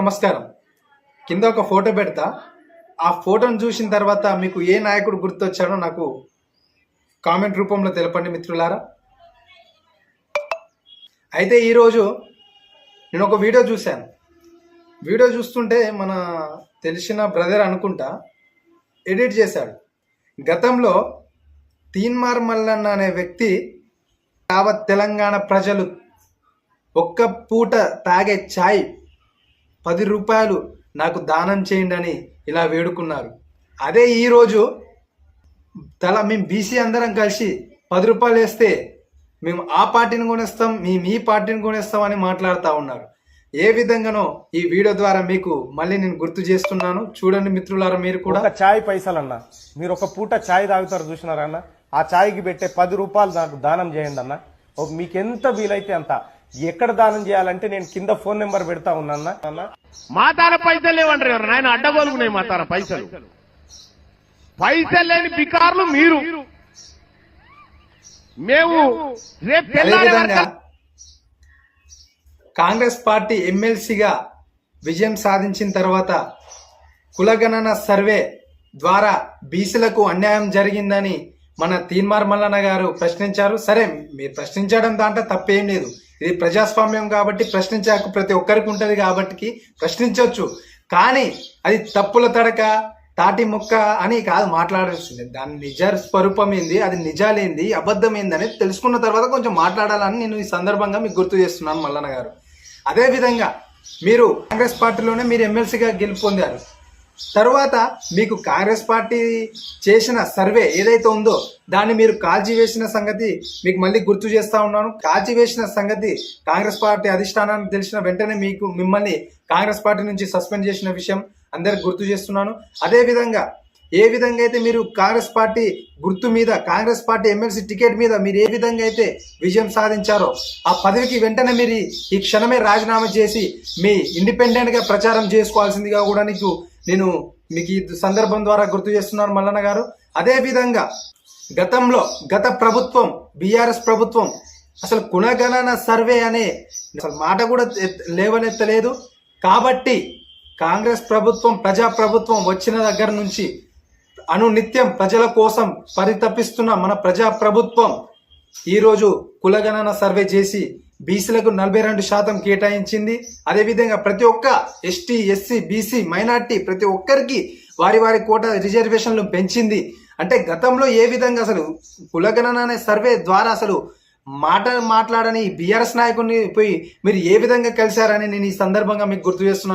నమస్కారం. కింద ఒక ఫోటో పెడతా. ఆ ఫోటోను చూసిన తర్వాత మీకు ఏ నాయకుడు గుర్తొచ్చాడో నాకు కామెంట్ రూపంలో తెలపండి మిత్రులారా. అయితే ఈరోజు నేను ఒక వీడియో చూశాను. వీడియో చూస్తుంటే మన తెలిసిన బ్రదర్ అనుకుంటా ఎడిట్ చేశాడు. గతంలో తీన్మార్ మల్లన్న అనే వ్యక్తి యావత్ తెలంగాణ ప్రజలు ఒక్క పూట తాగే ఛాయ్ 10 రూపాయలు నాకు దానం చేయండి అని ఇలా వేడుకున్నారు. అదే ఈరోజు మేము బీసీ అందరం కలిసి 10 రూపాయలు వేస్తే మేము ఆ పార్టీని కొనేస్తాం, మేము ఈ పార్టీని కొనేస్తాం అని మాట్లాడుతూ ఉన్నారు. ఏ విధంగానో ఈ వీడియో ద్వారా మీకు మళ్ళీ నేను గుర్తు చేస్తున్నాను. చూడండి మిత్రులారా, మీరు కూడా. ఒక ఛాయ్ పైసలన్నా, మీరు ఒక పూట ఛాయ్ తాగుతారు చూసినారన్న, ఆ ఛాయ్కి పెట్టే 10 రూపాయలు నాకు దానం చేయండి అన్న. మీకు ఎంత వీలైతే అంత. ఎక్కడ దానం చేయాలంటే నేను కింద ఫోన్ నెంబర్ పెడతా ఉన్నా అన్న. మా తార పైసలు లేవంటారు ఎవరు నాయన, అడ్డగోలుకున్నాయి మా తార పైసలు. పైసలు లేని బికార్లు మీరు. మేము రేపు కాంగ్రెస్ పార్టీ ఎమ్మెల్సీగా విజయం సాధించిన తర్వాత కులగణన సర్వే ద్వారా బీసీలకు అన్యాయం జరిగిందని మన తీన్మార్ మల్లన్న గారు ప్రశ్నించారు. సరే, మీరు ప్రశ్నించడం దాంట్లో తప్పేం లేదు. ఇది ప్రజాస్వామ్యం కాబట్టి ప్రశ్నించే హక్కు ప్రతి ఒక్కరికి ఉంటుంది కాబట్టి ప్రశ్నించవచ్చు. కానీ అది తప్పుల తడక తాటి ముక్క అని కాదు మాట్లాడాల్సింది. దాని నిజ స్వరూపం ఏంది, అది నిజాలేంది, అబద్ధం ఏంది అనేది తెలుసుకున్న తర్వాత కొంచెం మాట్లాడాలని నేను ఈ సందర్భంగా మీకు గుర్తు చేస్తున్నాను మల్లన్న గారు. అదేవిధంగా మీరు కాంగ్రెస్ పార్టీలోనే మీరు ఎమ్మెల్సీగా గెలుపొందారు. తర్వాత మీకు కాంగ్రెస్ పార్టీ చేసిన సర్వే ఏదైతే ఉందో దాన్ని మీరు కాల్చివేసిన సంగతి మీకు మళ్ళీ గుర్తు చేస్తా ఉన్నాను. కాల్చివేసిన సంగతి కాంగ్రెస్ పార్టీ అధిష్టానానికి తెలిసిన వెంటనే మిమ్మల్ని కాంగ్రెస్ పార్టీ నుంచి సస్పెండ్ చేసిన విషయం అందరికి గుర్తు చేస్తున్నాను. అదేవిధంగా ఏ విధంగా అయితే మీరు కాంగ్రెస్ పార్టీ గుర్తు మీద, కాంగ్రెస్ పార్టీ ఎమ్మెల్సీ టికెట్ మీద మీరు ఏ విధంగా అయితే విజయం సాధించారో ఆ పదవికి వెంటనే మీరు ఈ క్షణమే రాజీనామా చేసి మీ ఇండిపెండెంట్గా ప్రచారం చేసుకోవాల్సిందిగా కూడా నేను మీకు ఈ సందర్భం ద్వారా గుర్తు చేస్తున్నాను మల్లన్న గారు. అదేవిధంగా గత ప్రభుత్వం బీఆర్ఎస్ ప్రభుత్వం అసలు కులగణన సర్వే అనే అసలు మాట కూడా లేవనెత్తలేదు. కాబట్టి కాంగ్రెస్ ప్రభుత్వం ప్రజాప్రభుత్వం వచ్చిన దగ్గర నుంచి అనునిత్యం ప్రజల కోసం పరితపిస్తున్న మన ప్రజాప్రభుత్వం ఈరోజు కులగణన సర్వే చేసి బీసీలకు 42% కేటాయించింది. అదేవిధంగా ప్రతి ఒక్క ఎస్టీ, ఎస్సీ, బీసీ, మైనార్టీ ప్రతి ఒక్కరికి వారి కోటా రిజర్వేషన్లు పెంచింది. అంటే గతంలో ఏ విధంగా అసలు కులగణన అనే సర్వే ద్వారా అసలు మాట్లాడని బీఆర్ఎస్ నాయకుడిని పోయి మీరు ఏ విధంగా కలిశారని నేను ఈ సందర్భంగా మీకు గుర్తు చేస్తున్నాను.